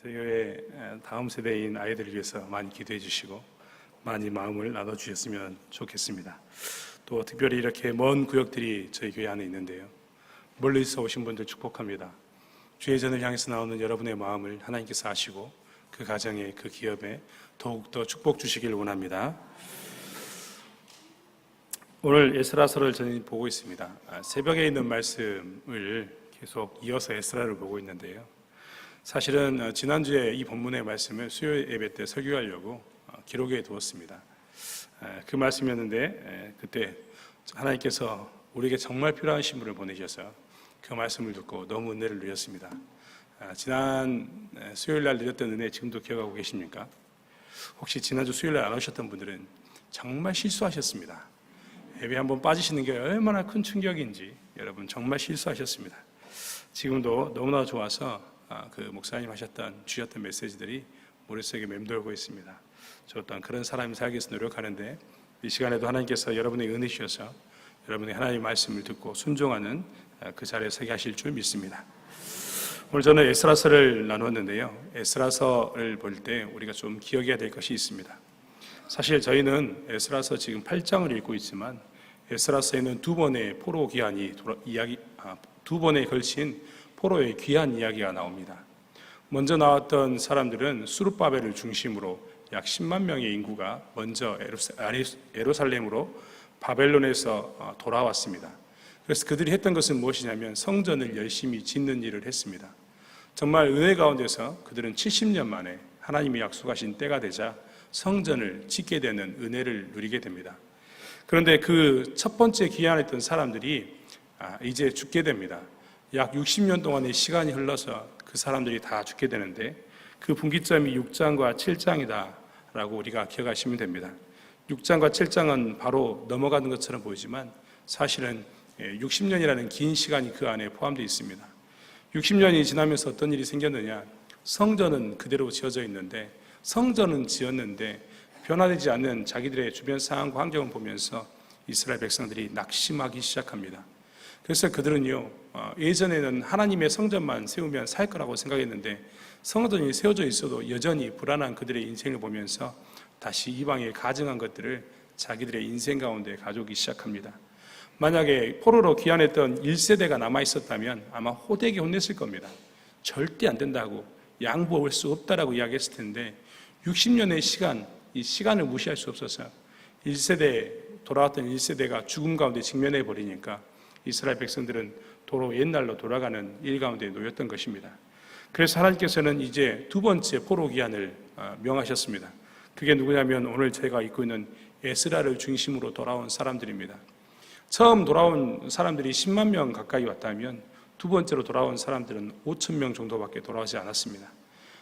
저희 교회 다음 세대인 아이들을 위해서 많이 기도해 주시고 많이 마음을 나눠주셨으면 좋겠습니다. 또 특별히 이렇게 먼 구역들이 저희 교회 안에 있는데요, 멀리서 오신 분들 축복합니다. 주의 전을 향해서 나오는 여러분의 마음을 하나님께서 아시고 그 가정에, 그 기업에 더욱더 축복 주시길 원합니다. 오늘 에스라서를 저는 보고 있습니다. 새벽에 있는 말씀을 계속 이어서 에스라를 보고 있는데요, 사실은 지난주에 이 본문의 말씀을 수요 예배 때 설교하려고 기록해 두었습니다. 그 말씀이었는데 그때 하나님께서 우리에게 정말 필요한 신분을 보내셔서 그 말씀을 듣고 너무 은혜를 누렸습니다. 지난 수요일 날 누렸던 은혜 지금도 기억하고 계십니까? 혹시 지난주 수요일 날 안 오셨던 분들은 정말 실수하셨습니다. 예배 한번 빠지시는 게 얼마나 큰 충격인지 여러분 정말 실수하셨습니다. 지금도 너무나 좋아서 그 목사님 주셨던 메시지들이 머릿속에 맴돌고 있습니다. 저 또한 그런 사람이 살기 위해서 노력하는데 이 시간에도 하나님께서 여러분의 은혜 주셔서 여러분의 하나님의 말씀을 듣고 순종하는 그 자리에 서게 하실 줄 믿습니다. 오늘 저는 에스라서를 나누었는데요, 에스라서를 볼 때 우리가 좀 기억해야 될 것이 있습니다. 사실 저희는 에스라서 지금 8장을 읽고 있지만 에스라서에는 두 번의 포로 기한이 두 번에 걸친 포로의 귀한 이야기가 나옵니다. 먼저 나왔던 사람들은 수룹바벨을 중심으로 약 10만 명의 인구가 먼저 예루살렘으로 바벨론에서 돌아왔습니다. 그래서 그들이 했던 것은 무엇이냐면 성전을 열심히 짓는 일을 했습니다. 정말 은혜 가운데서 그들은 70년 만에 하나님이 약속하신 때가 되자 성전을 짓게 되는 은혜를 누리게 됩니다. 그런데 그 첫 번째 귀환했던 사람들이 이제 죽게 됩니다. 약 60년 동안의 시간이 흘러서 그 사람들이 다 죽게 되는데 그 분기점이 6장과 7장이다라고 우리가 기억하시면 됩니다. 6장과 7장은 바로 넘어가는 것처럼 보이지만 사실은 60년이라는 긴 시간이 그 안에 포함되어 있습니다. 60년이 지나면서 어떤 일이 생겼느냐, 성전은 그대로 지어져 있는데 성전은 지었는데 변화되지 않는 자기들의 주변 상황과 환경을 보면서 이스라엘 백성들이 낙심하기 시작합니다. 그래서 그들은요, 예전에는 하나님의 성전만 세우면 살 거라고 생각했는데 성전이 세워져 있어도 여전히 불안한 그들의 인생을 보면서 다시 이방에 가증한 것들을 자기들의 인생 가운데 가져오기 시작합니다. 만약에 포로로 귀환했던 1세대가 남아있었다면 아마 호되게 혼냈을 겁니다. 절대 안 된다고, 양보할 수 없다라고 이야기했을 텐데 60년의 시간, 이 시간을 무시할 수 없어서 돌아왔던 1세대가 죽음 가운데 직면해 버리니까 이스라엘 백성들은 도로 옛날로 돌아가는 일 가운데 놓였던 것입니다. 그래서 하나님께서는 이제 두 번째 포로 귀환을 명하셨습니다. 그게 누구냐면 오늘 제가 읽고 있는 에스라를 중심으로 돌아온 사람들입니다. 처음 돌아온 사람들이 10만 명 가까이 왔다면 두 번째로 돌아온 사람들은 5천 명 정도밖에 돌아오지 않았습니다.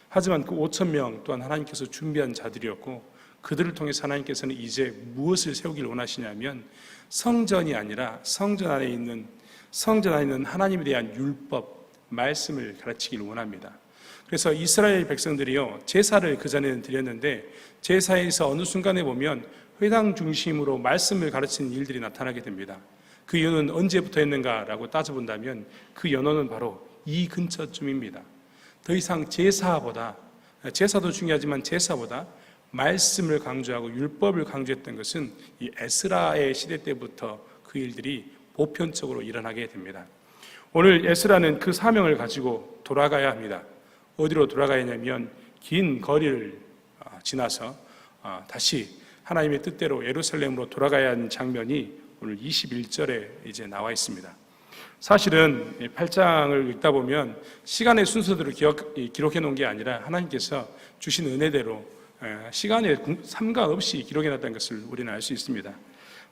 하지만 그 5천 명 또한 하나님께서 준비한 자들이었고 그들을 통해서 하나님께서는 이제 무엇을 세우길 원하시냐면 성전이 아니라 성전 안에 있는 하나님에 대한 율법, 말씀을 가르치길 원합니다. 그래서 이스라엘 백성들이요, 제사를 그전에는 드렸는데 제사에서 어느 순간에 보면 회당 중심으로 말씀을 가르치는 일들이 나타나게 됩니다. 그 이유는 언제부터 했는가라고 따져본다면 그 연호는 바로 이 근처쯤입니다. 더 이상 제사도 중요하지만 제사보다 말씀을 강조하고 율법을 강조했던 것은 이 에스라의 시대 때부터 그 일들이 보편적으로 일어나게 됩니다. 오늘 에스라는 그 사명을 가지고 돌아가야 합니다. 어디로 돌아가야 하냐면 긴 거리를 지나서 다시 하나님의 뜻대로 예루살렘으로 돌아가야 하는 장면이 오늘 21절에 이제 나와 있습니다. 사실은 8장을 읽다 보면 시간의 순서대로 기록해 놓은 게 아니라 하나님께서 주신 은혜대로 시간에 상관없이 기록해 놨다는 것을 우리는 알 수 있습니다.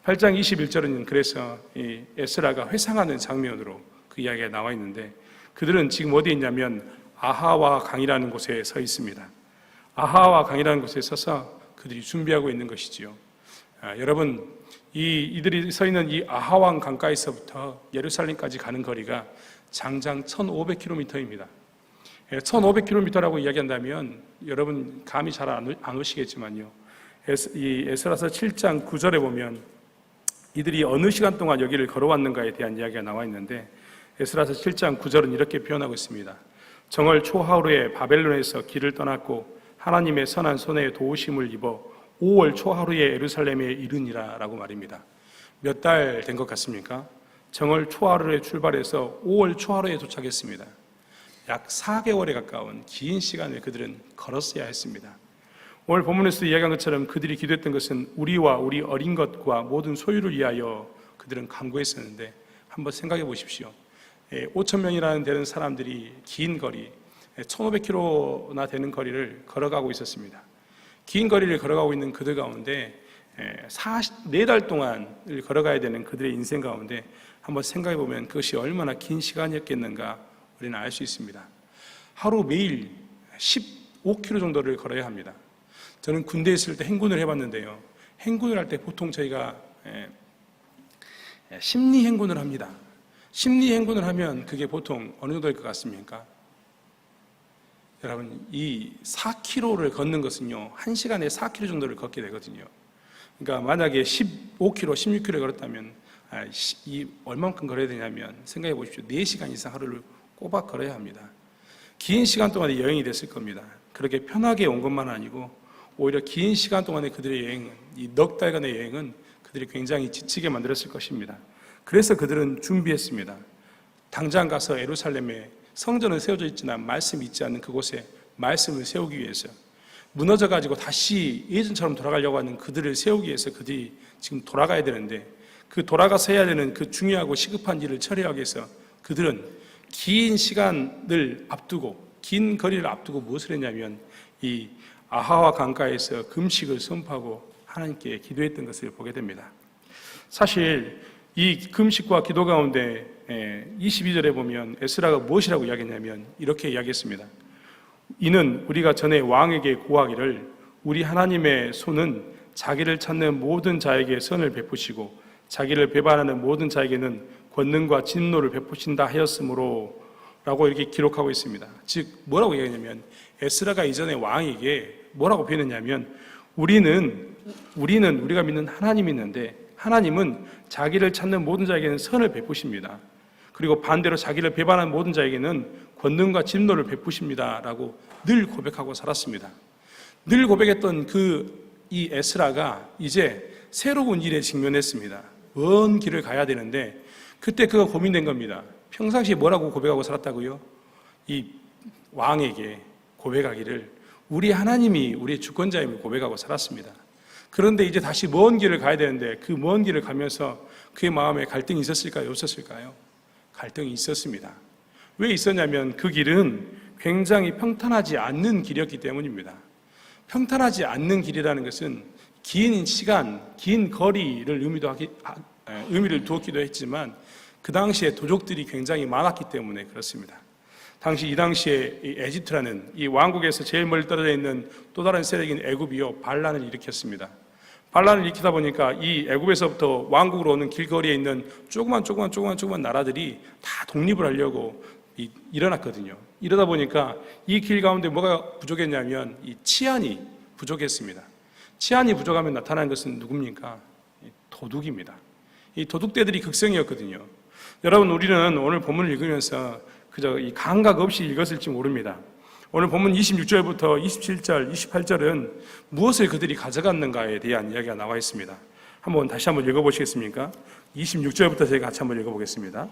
8장 21절은 그래서 이 에스라가 회상하는 장면으로 그 이야기가 나와 있는데 그들은 지금 어디에 있냐면 아하와 강이라는 곳에 서 있습니다. 아하와 강이라는 곳에 서서 그들이 준비하고 있는 것이지요. 여러분, 이들이 서 있는 이 아하왕 강가에서부터 예루살렘까지 가는 거리가 장장 1500km입니다. 1500km라고 이야기한다면 여러분 감이 잘 안 오시겠지만요, 이 에스라서 7장 9절에 보면 이들이 어느 시간 동안 여기를 걸어왔는가에 대한 이야기가 나와 있는데 에스라서 7장 9절은 이렇게 표현하고 있습니다. 정월 초하루에 바벨론에서 길을 떠났고 하나님의 선한 손에 도우심을 입어 5월 초하루에 예루살렘에 이르니라 라고 말입니다. 몇 달 된 것 같습니까? 정월 초하루에 출발해서 5월 초하루에 도착했습니다. 약 4개월에 가까운 긴 시간을 그들은 걸었어야 했습니다. 오늘 본문에서도 이야기한 것처럼 그들이 기도했던 것은 우리와 우리 어린 것과 모든 소유를 위하여 그들은 간구했었는데 한번 생각해 보십시오. 5천 명이라는 되는 사람들이 긴 거리, 1,500km나 되는 거리를 걸어가고 있었습니다. 긴 거리를 걸어가고 있는 그들 가운데 4달 동안을 걸어가야 되는 그들의 인생 가운데 한번 생각해 보면 그것이 얼마나 긴 시간이었겠는가 우리는 알 수 있습니다. 하루 매일 15km 정도를 걸어야 합니다. 저는 군대에 있을 때 행군을 해봤는데요. 행군을 할 때 보통 저희가 심리 행군을 합니다. 심리 행군을 하면 그게 보통 어느 정도일 것 같습니까? 여러분, 이 4km를 걷는 것은요, 1시간에 4km 정도를 걷게 되거든요. 그러니까 만약에 15km, 16km 걸었다면 얼마만큼 걸어야 되냐면 생각해 보십시오. 4시간 이상 하루를 꼬박 걸어야 합니다. 긴 시간 동안의 여행이 됐을 겁니다. 그렇게 편하게 온 것만 아니고 오히려 긴 시간 동안의 그들의 여행은, 이 넉 달간의 여행은 그들이 굉장히 지치게 만들었을 것입니다. 그래서 그들은 준비했습니다. 당장 가서 예루살렘에 성전은 세워져 있지만 말씀이 있지 않는 그곳에 말씀을 세우기 위해서, 무너져가지고 다시 예전처럼 돌아가려고 하는 그들을 세우기 위해서 그들이 지금 돌아가야 되는데, 그 돌아가서 해야 되는 그 중요하고 시급한 일을 처리하기 위해서 그들은 긴 시간을 앞두고, 긴 거리를 앞두고 무엇을 했냐면 이 아하와 강가에서 금식을 선포하고 하나님께 기도했던 것을 보게 됩니다. 사실 이 금식과 기도 가운데 22절에 보면 에스라가 무엇이라고 이야기했냐면 이렇게 이야기했습니다. 이는 우리가 전에 왕에게 고하기를 우리 하나님의 손은 자기를 찾는 모든 자에게 선을 베푸시고 자기를 배반하는 모든 자에게는 권능과 진노를 베푸신다 하였으므로 라고 이렇게 기록하고 있습니다. 즉 뭐라고 이야기하냐면 에스라가 이전에 왕에게 뭐라고 표현했냐면 우리는 우리가 믿는 하나님이 있는데 하나님은 자기를 찾는 모든 자에게는 선을 베푸십니다. 그리고 반대로 자기를 배반하는 모든 자에게는 권능과 진노를 베푸십니다 라고 늘 고백하고 살았습니다. 늘 고백했던 이 에스라가 이제 새로운 일에 직면했습니다. 먼 길을 가야 되는데 그때 그가 고민된 겁니다. 평상시에 뭐라고 고백하고 살았다고요? 이 왕에게 고백하기를 우리 하나님이 우리의 주권자임을 고백하고 살았습니다. 그런데 이제 다시 먼 길을 가야 되는데 그 먼 길을 가면서 그의 마음에 갈등이 있었을까요? 없었을까요? 갈등이 있었습니다. 왜 있었냐면 그 길은 굉장히 평탄하지 않는 길이었기 때문입니다. 평탄하지 않는 길이라는 것은 긴 시간, 긴 거리를 의미를 두었기도 했지만 그 당시에 도적들이 굉장히 많았기 때문에 그렇습니다. 이 당시에 이 에집트라는 이 왕국에서 제일 멀리 떨어져 있는 또 다른 세력인 애굽이요 반란을 일으켰습니다. 반란을 일으키다 보니까 이 애굽에서부터 왕국으로 오는 길거리에 있는 조그만 나라들이 다 독립을 하려고 일어났거든요. 이러다 보니까 이 길 가운데 뭐가 부족했냐면 이 치안이 부족했습니다. 치안이 부족하면 나타나는 것은 누굽니까? 도둑입니다. 이 도둑대들이 극성이었거든요. 여러분, 우리는 오늘 본문을 읽으면서 그저 이 감각 없이 읽었을지 모릅니다. 오늘 본문 26절부터 27절, 28절은 무엇을 그들이 가져갔는가에 대한 이야기가 나와 있습니다. 다시 한번 읽어보시겠습니까? 26절부터 저희가 같이 한번 읽어보겠습니다.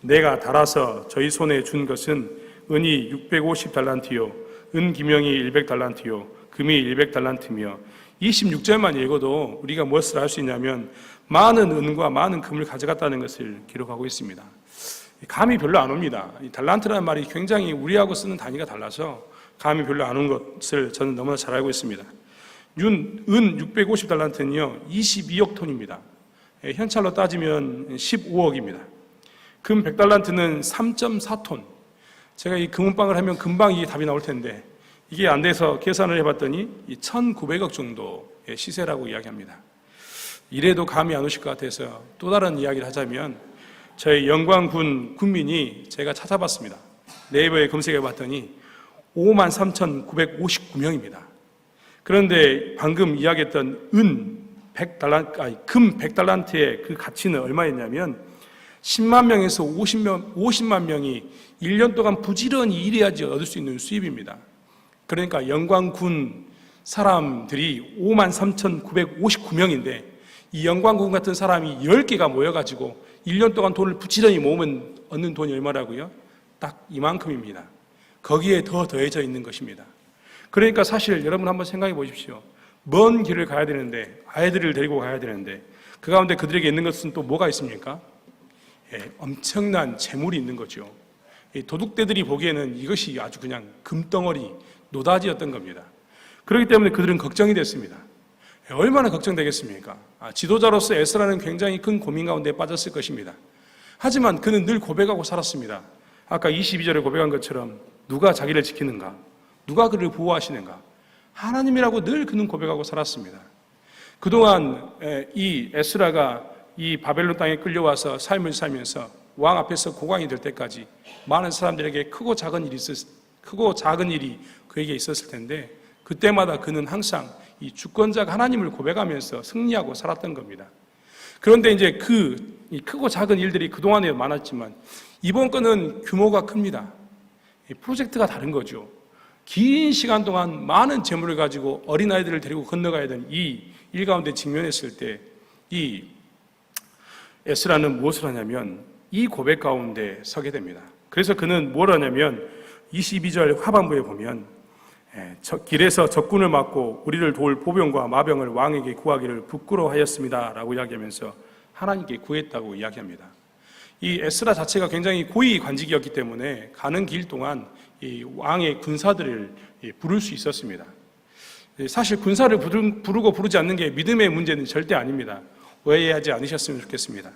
내가 달아서 저희 손에 준 것은 은이 650달란트요, 은기명이 100달란트요, 금이 100달란트며 26절만 읽어도 우리가 무엇을 알 수 있냐면 많은 은과 많은 금을 가져갔다는 것을 기록하고 있습니다. 감이 별로 안 옵니다. 이 달란트라는 말이 굉장히 우리하고 쓰는 단위가 달라서 감이 별로 안 온 것을 저는 너무나 잘 알고 있습니다. 은 650달란트는요 22억 톤입니다. 현찰로 따지면 15억입니다. 금 100달란트는 3.4톤. 제가 이 금은방을 하면 금방 이게 답이 나올 텐데 이게 안 돼서 계산을 해봤더니 1,900억 정도의 시세라고 이야기합니다. 이래도 감이 안 오실 것 같아서 또 다른 이야기를 하자면 저희 영광군 군민이 제가 찾아봤습니다. 네이버에 검색해봤더니 53,959명입니다. 그런데 방금 이야기했던 금 100달란트의 그 가치는 얼마였냐면 10만 명에서 50만 명이 1년 동안 부지런히 일해야지 얻을 수 있는 수입입니다. 그러니까 영광군 사람들이 53,959명인데 이 영광군 같은 사람이 10개가 모여가지고 1년 동안 돈을 부지런히 모으면 얻는 돈이 얼마라고요? 딱 이만큼입니다. 거기에 더 더해져 있는 것입니다. 그러니까 사실 여러분 한번 생각해 보십시오. 먼 길을 가야 되는데, 아이들을 데리고 가야 되는데 그 가운데 그들에게 있는 것은 또 뭐가 있습니까? 엄청난 재물이 있는 거죠. 도둑대들이 보기에는 이것이 아주 그냥 금덩어리, 노다지였던 겁니다. 그렇기 때문에 그들은 걱정이 됐습니다. 얼마나 걱정되겠습니까? 지도자로서 에스라는 굉장히 큰 고민 가운데 빠졌을 것입니다. 하지만 그는 늘 고백하고 살았습니다. 아까 22절에 고백한 것처럼 누가 자기를 지키는가? 누가 그를 보호하시는가? 하나님이라고 늘 그는 고백하고 살았습니다. 그동안 이 에스라가 이 바벨론 땅에 끌려와서 삶을 살면서 왕 앞에서 고관이 될 때까지 많은 사람들에게 크고 작은 일이 그에게 있었을 텐데 그때마다 그는 항상 이 주권자가 하나님을 고백하면서 승리하고 살았던 겁니다. 그런데 이제 이 크고 작은 일들이 그동안에 많았지만 이번 건은 규모가 큽니다. 프로젝트가 다른 거죠. 긴 시간 동안 많은 재물을 가지고 어린아이들을 데리고 건너가야 되는 이 일 가운데 직면했을 때 이 에스라는 무엇을 하냐면 이 고백 가운데 서게 됩니다. 그래서 그는 뭘 하냐면 22절 하반부에 보면 길에서 적군을 막고 우리를 도울 보병과 마병을 왕에게 구하기를 부끄러워하였습니다 라고 이야기하면서 하나님께 구했다고 이야기합니다. 이 에스라 자체가 굉장히 고위 관직이었기 때문에 가는 길 동안 이 왕의 군사들을 부를 수 있었습니다. 사실 군사를 부르고 부르지 않는 게 믿음의 문제는 절대 아닙니다. 오해하지 않으셨으면 좋겠습니다.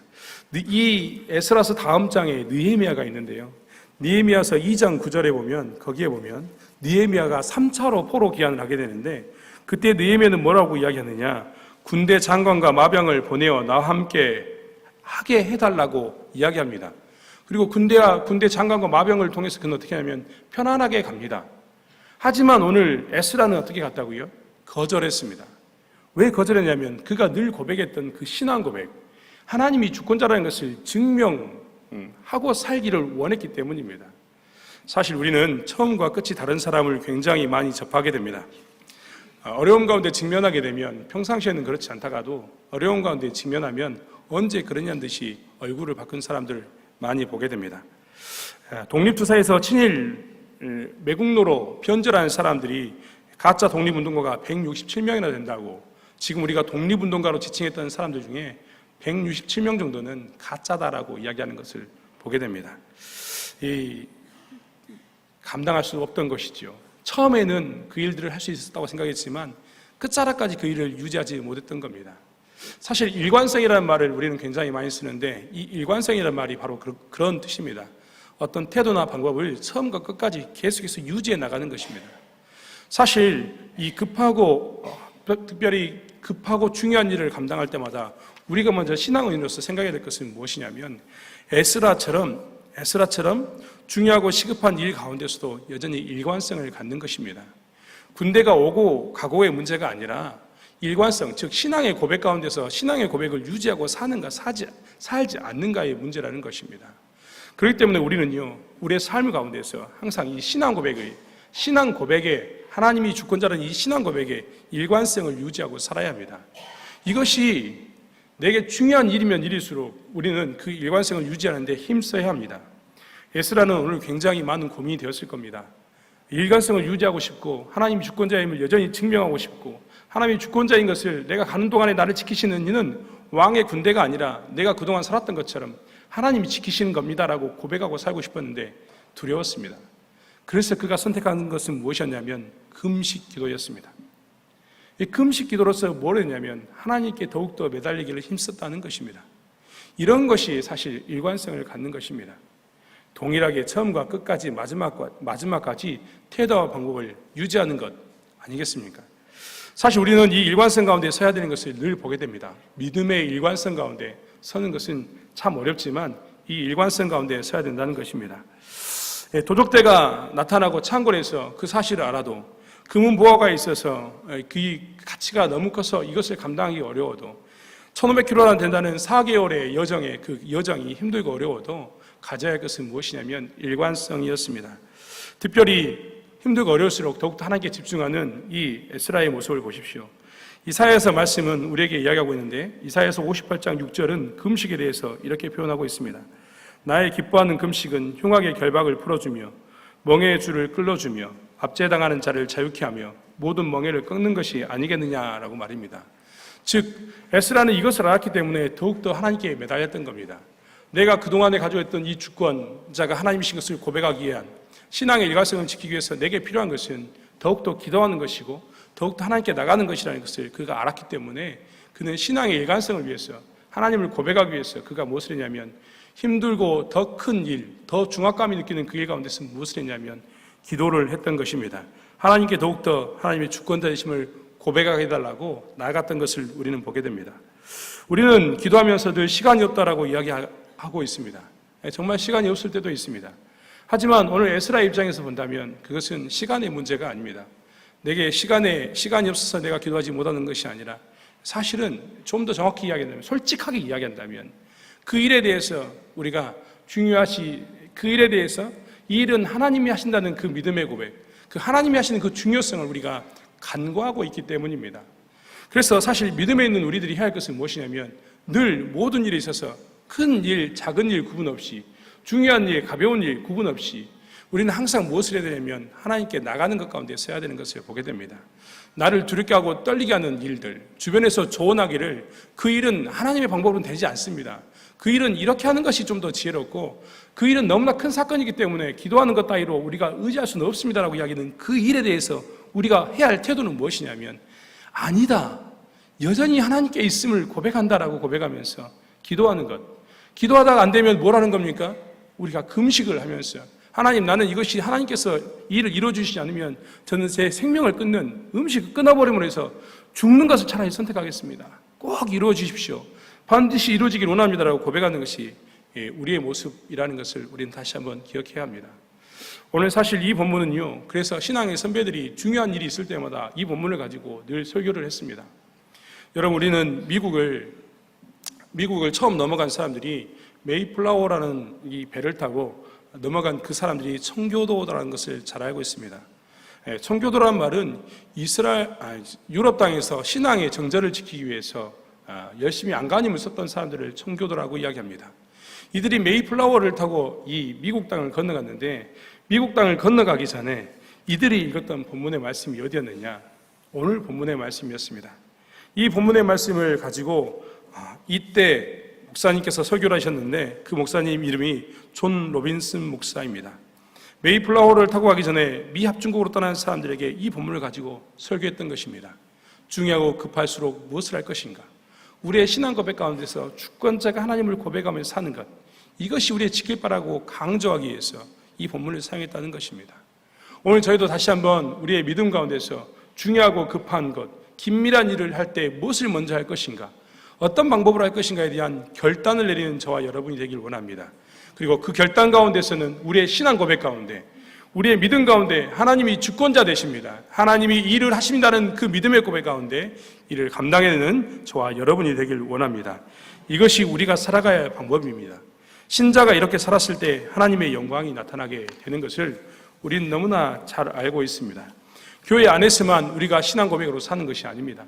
이 에스라서 다음 장에 느헤미야가 있는데요. 느헤미야서 2장 9절에 보면 거기에 보면 느헤미야가 3차로 포로 귀환을 하게 되는데 그때 느헤미야는 뭐라고 이야기하느냐? 군대 장관과 마병을 보내어 나와 함께 하게 해달라고 이야기합니다. 그리고 군대 장관과 마병을 통해서 그는 어떻게 하냐면 편안하게 갑니다. 하지만 오늘 에스라는 어떻게 갔다고요? 거절했습니다. 왜 거절했냐면 그가 늘 고백했던 그 신앙 고백, 하나님이 주권자라는 것을 증명하고 살기를 원했기 때문입니다. 사실 우리는 처음과 끝이 다른 사람을 굉장히 많이 접하게 됩니다. 어려움 가운데 직면하게 되면 평상시에는 그렇지 않다가도 어려움 가운데 직면하면 언제 그러냐는 듯이 얼굴을 바꾼 사람들 많이 보게 됩니다. 독립투사에서 친일 매국노로 변절하는 사람들이 가짜 독립운동가가 167명이나 된다고 지금 우리가 독립운동가로 지칭했던 사람들 중에 167명 정도는 가짜다라고 이야기하는 것을 보게 됩니다. 감당할 수 없던 것이죠. 처음에는 그 일들을 할 수 있었다고 생각했지만 끝자락까지 그 일을 유지하지 못했던 겁니다. 사실 일관성이라는 말을 우리는 굉장히 많이 쓰는데 이 일관성이라는 말이 바로 그런 뜻입니다. 어떤 태도나 방법을 처음과 끝까지 계속해서 유지해 나가는 것입니다. 사실 이 특별히 급하고 중요한 일을 감당할 때마다 우리가 먼저 신앙인으로서 생각해야 될 것은 무엇이냐면 에스라처럼 중요하고 시급한 일 가운데서도 여전히 일관성을 갖는 것입니다. 군대가 오고 가고의 문제가 아니라 일관성, 즉 신앙의 고백 가운데서 신앙의 고백을 유지하고 사는가 살지 않는가의 문제라는 것입니다. 그렇기 때문에 우리는요, 우리의 삶 가운데서 항상 이 신앙 고백에 하나님이 주권자라는 이 신앙 고백에 일관성을 유지하고 살아야 합니다. 이것이 내게 중요한 일이면 일일수록 우리는 그 일관성을 유지하는 데 힘써야 합니다. 에스라는 오늘 굉장히 많은 고민이 되었을 겁니다. 일관성을 유지하고 싶고 하나님이 주권자임을 여전히 증명하고 싶고 하나님이 주권자인 것을 내가 가는 동안에 나를 지키시는 이는 왕의 군대가 아니라 내가 그동안 살았던 것처럼 하나님이 지키시는 겁니다라고 고백하고 살고 싶었는데 두려웠습니다. 그래서 그가 선택한 것은 무엇이었냐면 금식 기도였습니다. 이 금식 기도로서 뭘 했냐면 하나님께 더욱더 매달리기를 힘썼다는 것입니다. 이런 것이 사실 일관성을 갖는 것입니다. 동일하게 처음과 끝까지 마지막까지 태도와 방법을 유지하는 것 아니겠습니까? 사실 우리는 이 일관성 가운데 서야 되는 것을 늘 보게 됩니다. 믿음의 일관성 가운데 서는 것은 참 어렵지만 이 일관성 가운데 서야 된다는 것입니다. 도적대가 나타나고 창궐해서 그 사실을 알아도 금은 보화가 있어서 그 가치가 너무 커서 이것을 감당하기 어려워도 1500km나 된다는 4개월의 여정에 그 여정이 힘들고 어려워도 가져야 할 것은 무엇이냐면 일관성이었습니다. 특별히 힘들고 어려울수록 더욱더 하나님께 집중하는 이 에스라의 모습을 보십시오. 이사야서 말씀은 우리에게 이야기하고 있는데 이사야서 58장 6절은 금식에 대해서 이렇게 표현하고 있습니다. 나의 기뻐하는 금식은 흉악의 결박을 풀어주며 멍에의 줄을 끌어주며 압제당하는 자를 자유케 하며 모든 멍에를 꺾는 것이 아니겠느냐라고 말입니다. 즉 에스라는 이것을 알았기 때문에 더욱더 하나님께 매달렸던 겁니다. 내가 그동안에 가지고 있던 이 주권자가 하나님이신 것을 고백하기 위한 신앙의 일관성을 지키기 위해서 내게 필요한 것은 더욱더 기도하는 것이고 더욱더 하나님께 나가는 것이라는 것을 그가 알았기 때문에 그는 신앙의 일관성을 위해서 하나님을 고백하기 위해서 그가 무엇을 했냐면 힘들고 더 큰 일, 더 중압감이 느끼는 그 일 가운데서 무엇을 했냐면 기도를 했던 것입니다. 하나님께 더욱더 하나님의 주권자 되심을 고백하게 해달라고 나아갔던 것을 우리는 보게 됩니다. 우리는 기도하면서 늘 시간이 없다라고 이야기하고 있습니다. 정말 시간이 없을 때도 있습니다. 하지만 오늘 에스라 입장에서 본다면 그것은 시간의 문제가 아닙니다. 내게 시간이 없어서 내가 기도하지 못하는 것이 아니라 사실은 좀 더 정확히 이야기한다면 솔직하게 이야기한다면 그 일에 대해서 우리가 그 일에 대해서 이 일은 하나님이 하신다는 그 믿음의 고백, 그 하나님이 하시는 그 중요성을 우리가 간과하고 있기 때문입니다. 그래서 사실 믿음에 있는 우리들이 해야 할 것은 무엇이냐면 늘 모든 일에 있어서 큰 일, 작은 일 구분 없이 중요한 일, 가벼운 일 구분 없이 우리는 항상 무엇을 해야 되냐면 하나님께 나가는 것 가운데 써야 되는 것을 보게 됩니다. 나를 두렵게 하고 떨리게 하는 일들, 주변에서 조언하기를 그 일은 하나님의 방법으로는 되지 않습니다. 그 일은 이렇게 하는 것이 좀 더 지혜롭고 그 일은 너무나 큰 사건이기 때문에 기도하는 것 따위로 우리가 의지할 수는 없습니다라고 이야기하는 그 일에 대해서 우리가 해야 할 태도는 무엇이냐면 아니다, 여전히 하나님께 있음을 고백한다라고 고백하면서 기도하는 것. 기도하다가 안 되면 뭘 하는 겁니까? 우리가 금식을 하면서 하나님, 나는 이것이 하나님께서 이 일을 이루어주시지 않으면 저는 제 생명을 끊는 음식을 끊어버림으로 해서 죽는 것을 차라리 선택하겠습니다. 꼭 이루어주십시오. 반드시 이루어지길 원합니다라고 고백하는 것이 우리의 모습이라는 것을 우리는 다시 한번 기억해야 합니다. 오늘 사실 이 본문은요, 그래서 신앙의 선배들이 중요한 일이 있을 때마다 이 본문을 가지고 늘 설교를 했습니다. 여러분, 우리는 미국을 처음 넘어간 사람들이 메이플라워라는 이 배를 타고 넘어간 그 사람들이 청교도라는 것을 잘 알고 있습니다. 청교도라는 말은 유럽 땅에서 신앙의 정절을 지키기 위해서 열심히 안간힘을 썼던 사람들을 청교도라고 이야기합니다. 이들이 메이플라워를 타고 이 미국 땅을 건너갔는데 미국 땅을 건너가기 전에 이들이 읽었던 본문의 말씀이 어디였느냐? 오늘 본문의 말씀이었습니다. 이 본문의 말씀을 가지고 이때 목사님께서 설교를 하셨는데 그 목사님 이름이 존 로빈슨 목사입니다. 메이플라워를 타고 가기 전에 미 합중국으로 떠난 사람들에게 이 본문을 가지고 설교했던 것입니다. 중요하고 급할수록 무엇을 할 것인가? 우리의 신앙 고백 가운데서 주권자가 하나님을 고백하며 사는 것, 이것이 우리의 지킬 바라고 강조하기 위해서 이 본문을 사용했다는 것입니다. 오늘 저희도 다시 한번 우리의 믿음 가운데서 중요하고 급한 것, 긴밀한 일을 할 때 무엇을 먼저 할 것인가, 어떤 방법으로 할 것인가에 대한 결단을 내리는 저와 여러분이 되길 원합니다. 그리고 그 결단 가운데서는 우리의 신앙 고백 가운데, 우리의 믿음 가운데 하나님이 주권자 되십니다. 하나님이 일을 하신다는 그 믿음의 고백 가운데 이를 감당해내는 저와 여러분이 되길 원합니다. 이것이 우리가 살아가야 할 방법입니다. 신자가 이렇게 살았을 때 하나님의 영광이 나타나게 되는 것을 우리는 너무나 잘 알고 있습니다. 교회 안에서만 우리가 신앙 고백으로 사는 것이 아닙니다.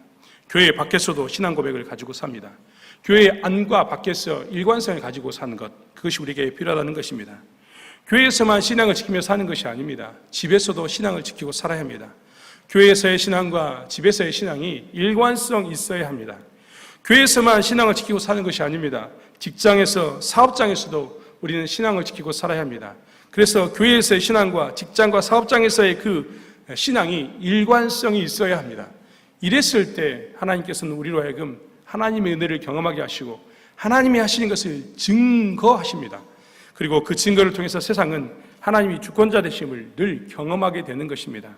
교회 밖에서도 신앙 고백을 가지고 삽니다. 교회 안과 밖에서 일관성을 가지고 사는 것, 그것이 우리에게 필요하다는 것입니다. 교회에서만 신앙을 지키며 사는 것이 아닙니다. 집에서도 신앙을 지키고 살아야 합니다. 교회에서의 신앙과 집에서의 신앙이 일관성 있어야 합니다. 교회에서만 신앙을 지키고 사는 것이 아닙니다. 직장에서, 사업장에서도 우리는 신앙을 지키고 살아야 합니다. 그래서 교회에서의 신앙과 직장과 사업장에서의 그 신앙이 일관성이 있어야 합니다. 이랬을 때 하나님께서는 우리로 하여금 하나님의 은혜를 경험하게 하시고 하나님이 하시는 것을 증거하십니다. 그리고 그 증거를 통해서 세상은 하나님이 주권자 되심을 늘 경험하게 되는 것입니다.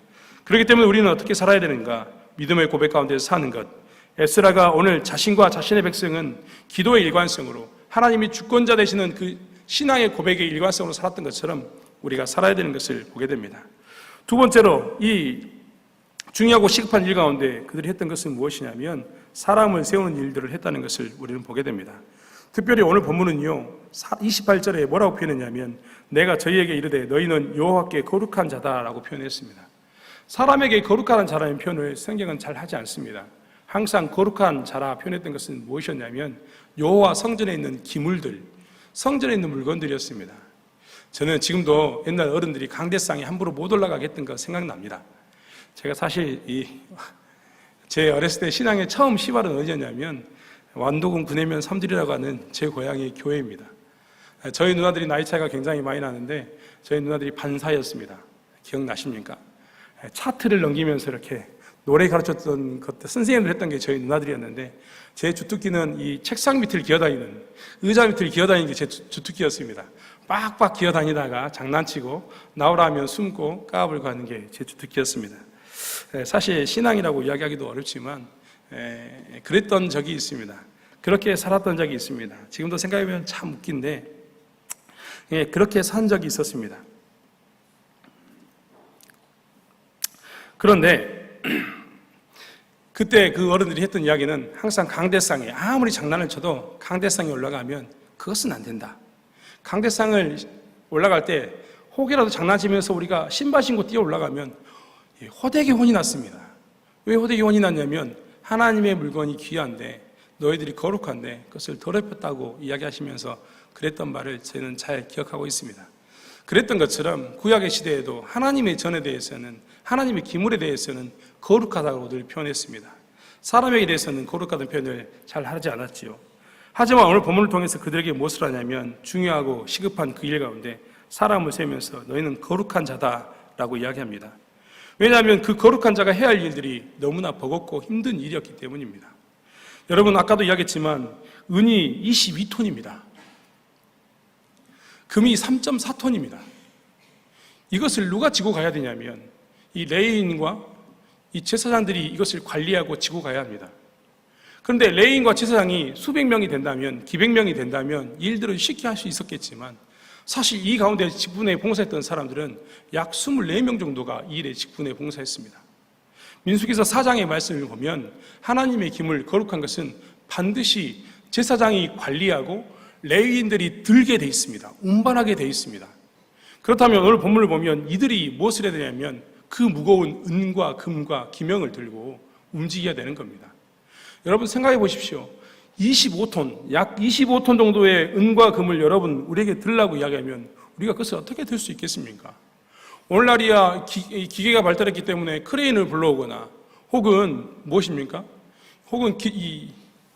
그렇기 때문에 우리는 어떻게 살아야 되는가? 믿음의 고백 가운데서 사는 것. 에스라가 오늘 자신과 자신의 백성은 기도의 일관성으로 하나님이 주권자 되시는 그 신앙의 고백의 일관성으로 살았던 것처럼 우리가 살아야 되는 것을 보게 됩니다. 두 번째로 이 중요하고 시급한 일 가운데 그들이 했던 것은 무엇이냐면 사람을 세우는 일들을 했다는 것을 우리는 보게 됩니다. 특별히 오늘 본문은요 28절에 뭐라고 표현했냐면 내가 저희에게 이르되 너희는 여호와께 거룩한 자다라고 표현했습니다. 사람에게 거룩한 자라는 표현을 성경은 잘 하지 않습니다. 항상 거룩한 자라 표현했던 것은 무엇이었냐면 여호와 성전에 있는 기물들, 성전에 있는 물건들이었습니다. 저는 지금도 옛날 어른들이 강대상에 함부로 못 올라가게 했던 거 생각납니다. 제가 사실 제 어렸을 때 신앙의 처음 시발은 어디였냐면 완도군 구내면 삼들이라고 하는 제 고향의 교회입니다. 저희 누나들이 나이 차이가 굉장히 많이 나는데 저희 누나들이 반사였습니다. 기억나십니까? 차트를 넘기면서 이렇게 노래 가르쳤던 것들 선생님들 했던 게 저희 누나들이었는데 제 주특기는 이 책상 밑을 기어다니는 의자 밑을 기어다니는 게 제 주특기였습니다. 빡빡 기어다니다가 장난치고 나오라 하면 숨고 까불고 하는 게 제 주특기였습니다. 사실 신앙이라고 이야기하기도 어렵지만 그랬던 적이 있습니다. 그렇게 살았던 적이 있습니다. 지금도 생각해보면 참 웃긴데 그렇게 산 적이 있었습니다. 그런데 그때 그 어른들이 했던 이야기는 항상 강대상에 아무리 장난을 쳐도 강대상에 올라가면 그것은 안 된다. 강대상을 올라갈 때 혹이라도 장난치면서 우리가 신발 신고 뛰어 올라가면 호되게 혼이 났습니다. 왜 호되게 혼이 났냐면 하나님의 물건이 귀한데 너희들이 거룩한데 그것을 더럽혔다고 이야기하시면서 그랬던 말을 저는 잘 기억하고 있습니다. 그랬던 것처럼 구약의 시대에도 하나님의 전에 대해서는 하나님의 기물에 대해서는 거룩하다고 늘 표현했습니다. 사람에게 대해서는 거룩하다는 표현을 잘 하지 않았지요. 하지만 오늘 본문을 통해서 그들에게 무엇을 하냐면 중요하고 시급한 그 일 가운데 사람을 세우면서 너희는 거룩한 자다라고 이야기합니다. 왜냐하면 그 거룩한 자가 해야 할 일들이 너무나 버겁고 힘든 일이었기 때문입니다. 여러분 아까도 이야기했지만 은이 22톤입니다. 금이 3.4톤입니다. 이것을 누가 지고 가야 되냐면 이 레위인과 이 제사장들이 이것을 관리하고 지고 가야 합니다. 그런데 레위인과 제사장이 수백 명이 된다면 기백 명이 된다면 일들을 쉽게 할 수 있었겠지만 사실 이 가운데 직분에 봉사했던 사람들은 약 24명 정도가 이 일에 직분에 봉사했습니다. 민수기서 4장의 말씀을 보면 하나님의 기물 거룩한 것은 반드시 제사장이 관리하고 레위인들이 들게 돼 있습니다. 운반하게 돼 있습니다. 그렇다면 오늘 본문을 보면 이들이 무엇을 해야 되냐면 그 무거운 은과 금과 기명을 들고 움직여야 되는 겁니다. 여러분 생각해 보십시오. 25톤, 약 25톤 정도의 은과 금을 여러분 우리에게 들라고 이야기하면 우리가 그것을 어떻게 들 수 있겠습니까? 오늘날이야 기계가 발달했기 때문에 크레인을 불러오거나 혹은 무엇입니까? 혹은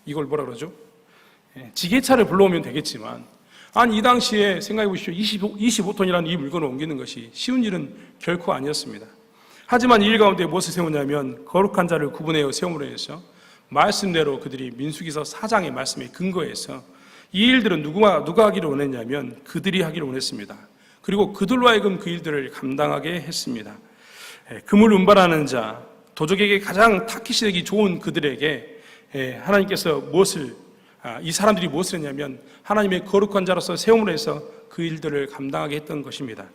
이걸 뭐라 그러죠? 지게차를 불러오면 되겠지만 이 당시에 생각해 보십시오. 25톤이라는 이 물건을 옮기는 것이 쉬운 일은 결코 아니었습니다. 하지만 이 일 가운데 무엇을 세우냐면 거룩한 자를 구분하여 세움으로 해서 말씀대로 그들이 민수기서 4장의 말씀에 근거해서 이 일들은 누가 하기를 원했냐면 그들이 하기를 원했습니다. 그리고 그들로 하여금 그 일들을 감당하게 했습니다. 금을 운반하는 자, 도적에게 가장 타깃이 좋은 그들에게 하나님께서 이 사람들이 무엇을 했냐면 하나님의 거룩한 자로서 세움으로 해서 그 일들을 감당하게 했던 것입니다.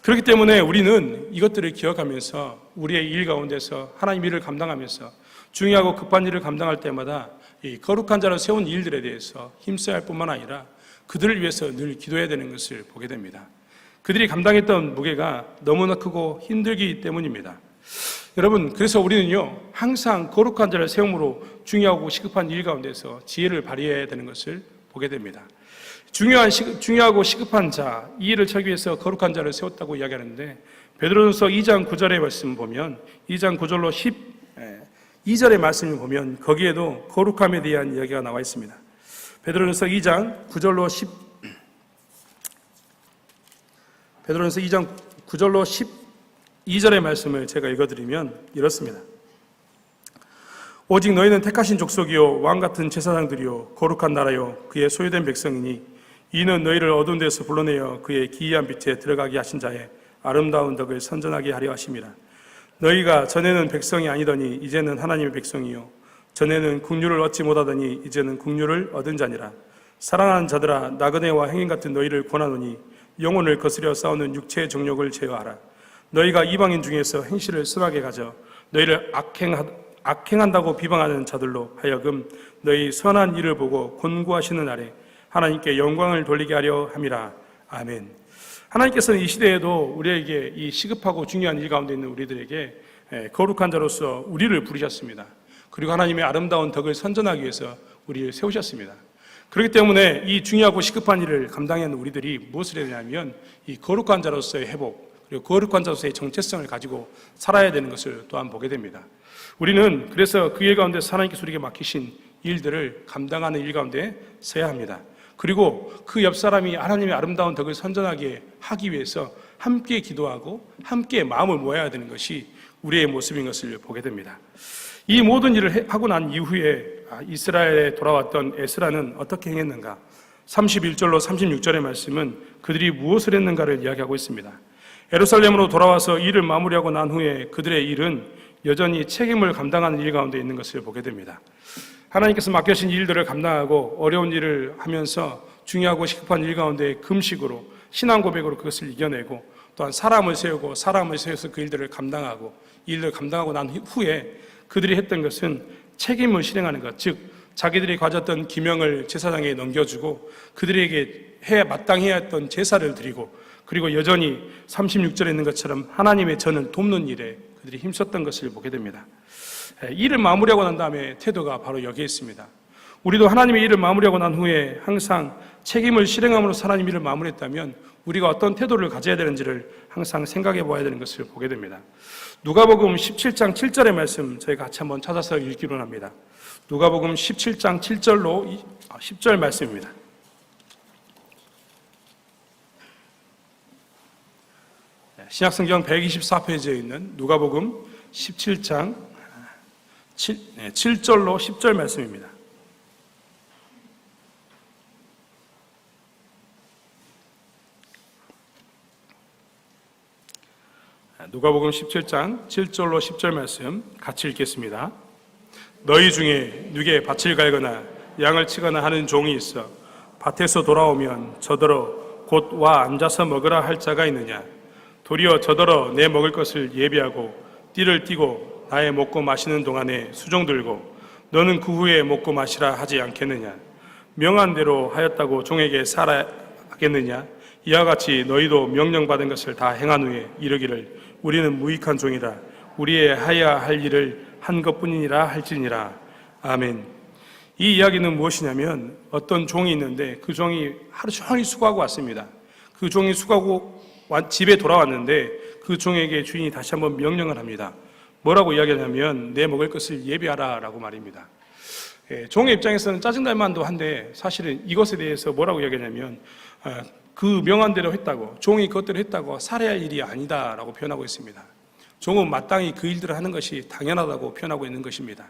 그렇기 때문에 우리는 이것들을 기억하면서 우리의 일 가운데서 하나님 일을 감당하면서 중요하고 급한 일을 감당할 때마다 이 거룩한 자로 세운 일들에 대해서 힘써야 할 뿐만 아니라 그들을 위해서 늘 기도해야 되는 것을 보게 됩니다. 그들이 감당했던 무게가 너무나 크고 힘들기 때문입니다. 여러분 그래서 우리는요 항상 거룩한 자를 세움으로 중요하고 시급한 일 가운데서 지혜를 발휘해야 되는 것을 보게 됩니다. 중요하고 시급한 자, 이 일을 하기 위해서 거룩한 자를 세웠다고 이야기하는데 베드로전서 2장 9절의 말씀 보면 2장 9절로 12절의 말씀을 보면 거기에도 거룩함에 대한 이야기가 나와 있습니다. 베드로전서 2장 9절로 12절의 말씀을 제가 읽어드리면 이렇습니다. 오직 너희는 택하신 족속이요 왕같은 제사장들이요 거룩한 나라요 그의 소유된 백성이니 이는 너희를 어두운 데서 불러내어 그의 기이한 빛에 들어가게 하신 자의 아름다운 덕을 선전하게 하려 하심이라. 너희가 전에는 백성이 아니더니 이제는 하나님의 백성이요 전에는 국류를 얻지 못하더니 이제는 국류를 얻은 자니라. 사랑하는 자들아 나그네와 행인 같은 너희를 권하노니 영혼을 거스려 싸우는 육체의 정욕을 제어하라. 너희가 이방인 중에서 행실을 선하게 가져 너희를 악행한다고 비방하는 자들로 하여금 너희 선한 일을 보고 곤고하시는 날에 하나님께 영광을 돌리게 하려 함이라. 아멘. 하나님께서는 이 시대에도 우리에게 이 시급하고 중요한 일 가운데 있는 우리들에게 거룩한 자로서 우리를 부르셨습니다. 그리고 하나님의 아름다운 덕을 선전하기 위해서 우리를 세우셨습니다. 그렇기 때문에 이 중요하고 시급한 일을 감당하는 우리들이 무엇을 해야 되냐면 이 거룩한 자로서의 회복, 그리고 거룩한 자로서의 정체성을 가지고 살아야 되는 것을 또한 보게 됩니다. 우리는 그래서 그 일 가운데 하나님께서 우리에게 맡기신 일들을 감당하는 일 가운데 서야 합니다. 그리고 그 옆 사람이 하나님의 아름다운 덕을 선전하게 하기 위해서 함께 기도하고 함께 마음을 모아야 되는 것이 우리의 모습인 것을 보게 됩니다. 이 모든 일을 하고 난 이후에 이스라엘에 돌아왔던 에스라는 어떻게 행했는가? 31절로 36절의 말씀은 그들이 무엇을 했는가를 이야기하고 있습니다. 예루살렘으로 돌아와서 일을 마무리하고 난 후에 그들의 일은 여전히 책임을 감당하는 일 가운데 있는 것을 보게 됩니다. 하나님께서 맡겨진 일들을 감당하고 어려운 일을 하면서 중요하고 시급한 일 가운데 금식으로 신앙 고백으로 그것을 이겨내고 또한 사람을 세워서 그 일들을 감당하고 일을 감당하고 난 후에 그들이 했던 것은 책임을 실행하는 것, 즉 자기들이 가졌던 기명을 제사장에 넘겨주고 그들에게 마땅히 해야 했던 제사를 드리고 그리고 여전히 36절에 있는 것처럼 하나님의 전을 돕는 일에 그들이 힘썼던 것을 보게 됩니다. 일을 마무리하고 난 다음에 태도가 바로 여기에 있습니다. 우리도 하나님의 일을 마무리하고 난 후에 항상 책임을 실행함으로써 하나님 일을 마무리했다면 우리가 어떤 태도를 가져야 되는지를 항상 생각해 보아야 되는 것을 보게 됩니다. 누가복음 17장 7절의 말씀 저희가 같이 한번 찾아서 읽기로 합니다. 누가복음 17장 7절로 10절 말씀입니다. 신약성경 124페이지에 있는 누가복음 17장 7절로 10절 말씀입니다. 누가복음 17장 7절로 10절 말씀 같이 읽겠습니다. 너희 중에 누게 밭을 갈거나 양을 치거나 하는 종이 있어 밭에서 돌아오면 저더러 곧 와 앉아서 먹으라 할 자가 있느냐? 도리어 저더러 내 먹을 것을 예비하고 띠를 띠고 나의 먹고 마시는 동안에 수종 들고 너는 그 후에 먹고 마시라 하지 않겠느냐? 명한 대로 하였다고 종에게 살아 하겠느냐? 이와 같이 너희도 명령받은 것을 다 행한 후에 이르기를 우리는 무익한 종이라 우리의 하여야 할 일을 한 것뿐이니라 할지니라. 아멘. 이 이야기는 무엇이냐면 어떤 종이 있는데 그 종이 하루 종일 수고하고 왔습니다. 그 종이 수고하고 집에 돌아왔는데 그 종에게 주인이 다시 한번 명령을 합니다. 뭐라고 이야기하냐면 내 먹을 것을 예비하라 라고 말입니다. 종의 입장에서는 짜증날 만도 한데 사실은 이것에 대해서 뭐라고 이야기하냐면 그 명한 대로 했다고, 종이 그것대로 했다고 살해야 할 일이 아니다 라고 표현하고 있습니다. 종은 마땅히 그 일들을 하는 것이 당연하다고 표현하고 있는 것입니다.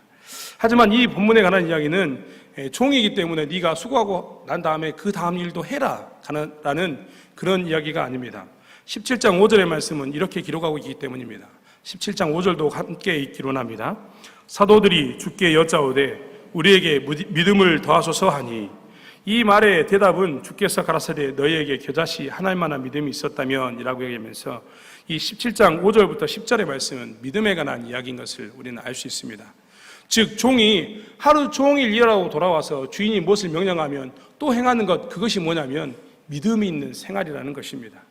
하지만 이 본문에 관한 이야기는 종이기 때문에 네가 수고하고 난 다음에 그 다음 일도 해라 라는 그런 이야기가 아닙니다. 17장 5절의 말씀은 이렇게 기록하고 있기 때문입니다. 17장 5절도 함께 읽기로 합니다. 사도들이 주께 여짜오되 우리에게 믿음을 더하소서 하니 이 말의 대답은 주께서 가라사대 너희에게 겨자씨 하나만한 믿음이 있었다면 이라고 얘기하면서 이 17장 5절부터 10절의 말씀은 믿음에 관한 이야기인 것을 우리는 알 수 있습니다. 즉 종이 하루 종일 일하고 돌아와서 주인이 무엇을 명령하면 또 행하는 것, 그것이 뭐냐면 믿음이 있는 생활이라는 것입니다.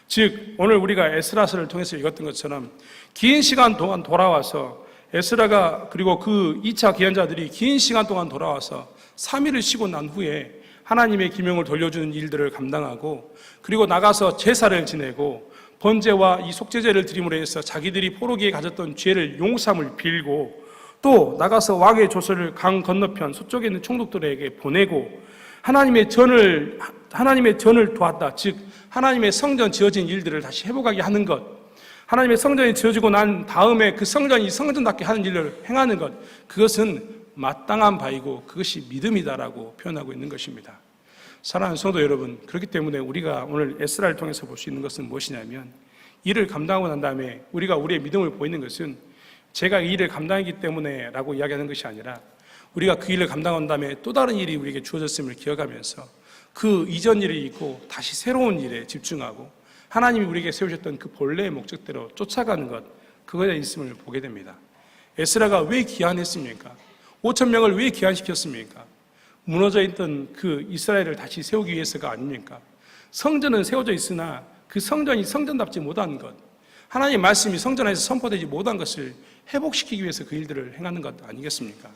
즉 오늘 우리가 에스라서를 통해서 읽었던 것처럼 긴 시간 동안 돌아와서 에스라가 그리고 그 2차 기한자들이 긴 시간 동안 돌아와서 3일을 쉬고 난 후에 하나님의 기명을 돌려주는 일들을 감당하고 그리고 나가서 제사를 지내고 번제와 이 속죄제를 드림으로 해서 자기들이 포로기에 가졌던 죄를 용서함을 빌고 또 나가서 왕의 조서를 강 건너편 서쪽에 있는 총독들에게 보내고 하나님의 전을 도왔다. 즉 하나님의 성전 지어진 일들을 다시 회복하게 하는 것, 하나님의 성전이 지어지고 난 다음에 그 성전이 성전답게 하는 일을 행하는 것, 그것은 마땅한 바이고 그것이 믿음이다라고 표현하고 있는 것입니다. 사랑하는 성도 여러분, 그렇기 때문에 우리가 오늘 에스라를 통해서 볼 수 있는 것은 무엇이냐면 일을 감당하고 난 다음에 우리가 우리의 믿음을 보이는 것은 제가 이 일을 감당했기 때문에 라고 이야기하는 것이 아니라 우리가 그 일을 감당한 다음에 또 다른 일이 우리에게 주어졌음을 기억하면서 그 이전 일이 있고 다시 새로운 일에 집중하고 하나님이 우리에게 세우셨던 그 본래의 목적대로 쫓아가는 것, 그것에 있음을 보게 됩니다. 에스라가 왜 귀환했습니까? 5천 명을 왜 귀환시켰습니까? 무너져 있던 그 이스라엘을 다시 세우기 위해서가 아닙니까? 성전은 세워져 있으나 그 성전이 성전답지 못한 것, 하나님의 말씀이 성전 안에서 선포되지 못한 것을 회복시키기 위해서 그 일들을 행하는 것 아니겠습니까?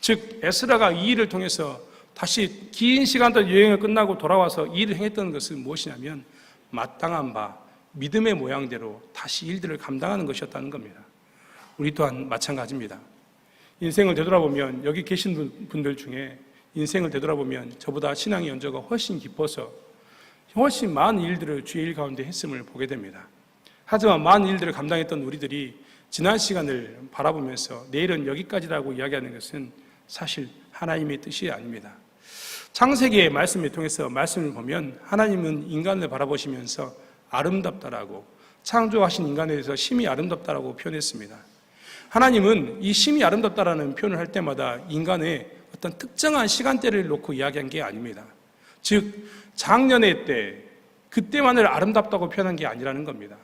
즉 에스라가 이 일을 통해서 다시 긴 시간 동안 여행을 끝나고 돌아와서 이 일을 행했던 것은 무엇이냐면 마땅한 바 믿음의 모양대로 다시 일들을 감당하는 것이었다는 겁니다. 우리 또한 마찬가지입니다. 인생을 되돌아보면 여기 계신 분들 중에 인생을 되돌아보면 저보다 신앙의 연조가 훨씬 깊어서 훨씬 많은 일들을 주의 일 가운데 했음을 보게 됩니다. 하지만 많은 일들을 감당했던 우리들이 지난 시간을 바라보면서 내일은 여기까지라고 이야기하는 것은 사실 하나님의 뜻이 아닙니다. 창세기의 말씀을 통해서 말씀을 보면 하나님은 인간을 바라보시면서 아름답다라고, 창조하신 인간에 대해서 심히 아름답다라고 표현했습니다. 하나님은 이 심히 아름답다라는 표현을 할 때마다 인간의 어떤 특정한 시간대를 놓고 이야기한 게 아닙니다. 즉 작년의 때, 그때만을 아름답다고 표현한 게 아니라는 겁니다.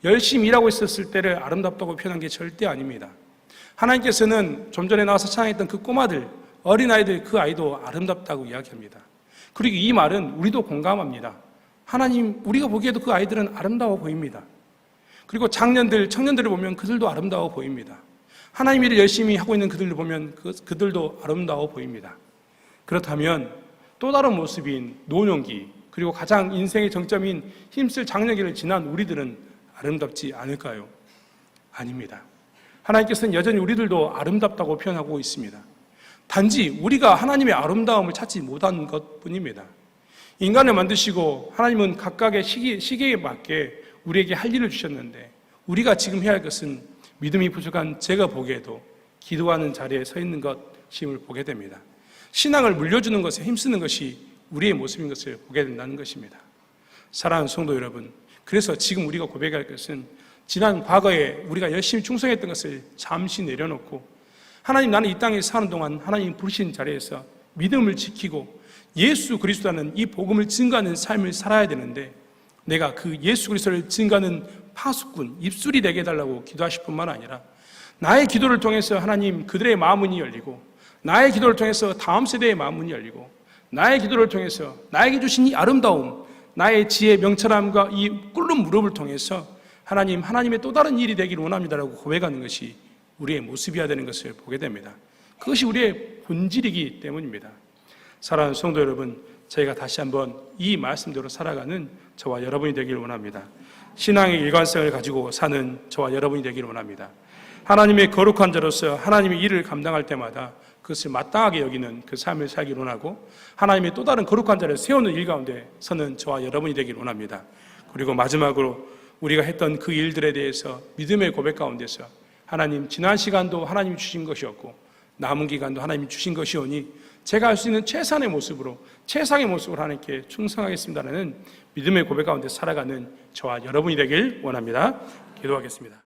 열심히 일하고 있었을 때를 아름답다고 표현한 게 절대 아닙니다. 하나님께서는 좀 전에 나와서 찬양했던 그 꼬마들, 어린아이들, 그 아이도 아름답다고 이야기합니다. 그리고 이 말은 우리도 공감합니다. 하나님, 우리가 보기에도 그 아이들은 아름다워 보입니다. 그리고 장년들, 청년들을 보면 그들도 아름다워 보입니다. 하나님 일을 열심히 하고 있는 그들을 보면 그들도 아름다워 보입니다. 그렇다면 또 다른 모습인 노년기, 그리고 가장 인생의 정점인 힘쓸 장년기를 지난 우리들은 아름답지 않을까요? 아닙니다. 하나님께서는 여전히 우리들도 아름답다고 표현하고 있습니다. 단지 우리가 하나님의 아름다움을 찾지 못한 것뿐입니다. 인간을 만드시고 하나님은 각각의 시기에 맞게 우리에게 할 일을 주셨는데 우리가 지금 해야 할 것은 믿음이 부족한 제가 보기에도 기도하는 자리에 서 있는 것임을 보게 됩니다. 신앙을 물려주는 것에 힘쓰는 것이 우리의 모습인 것을 보게 된다는 것입니다. 사랑하는 성도 여러분, 그래서 지금 우리가 고백할 것은 지난 과거에 우리가 열심히 충성했던 것을 잠시 내려놓고 하나님, 나는 이 땅에 사는 동안 하나님 부르신 자리에서 믿음을 지키고 예수 그리스도라는 이 복음을 증거하는 삶을 살아야 되는데 내가 그 예수 그리스도를 증거하는 파수꾼, 입술이 되게 해달라고 기도하실 뿐만 아니라 나의 기도를 통해서 하나님 그들의 마음문이 열리고 나의 기도를 통해서 다음 세대의 마음문이 열리고 나의 기도를 통해서 나에게 주신 이 아름다움, 나의 지혜, 명철함과 이 꿇는 무릎을 통해서 하나님, 하나님의 또 다른 일이 되기를 원합니다라고 고백하는 것이 우리의 모습이어야 되는 것을 보게 됩니다. 그것이 우리의 본질이기 때문입니다. 사랑하는 성도 여러분, 저희가 다시 한번 이 말씀대로 살아가는 저와 여러분이 되기를 원합니다. 신앙의 일관성을 가지고 사는 저와 여러분이 되기를 원합니다. 하나님의 거룩한 자로서 하나님의 일을 감당할 때마다 그것을 마땅하게 여기는 그 삶을 살기를 원하고 하나님의 또 다른 거룩한 자를 세우는 일 가운데 서는 저와 여러분이 되기를 원합니다. 그리고 마지막으로 우리가 했던 그 일들에 대해서 믿음의 고백 가운데서 하나님, 지난 시간도 하나님이 주신 것이었고 남은 기간도 하나님이 주신 것이오니 제가 할 수 있는 최선의 모습으로, 최상의 모습으로 하나님께 충성하겠습니다라는 믿음의 고백 가운데 살아가는 저와 여러분이 되길 원합니다. 기도하겠습니다.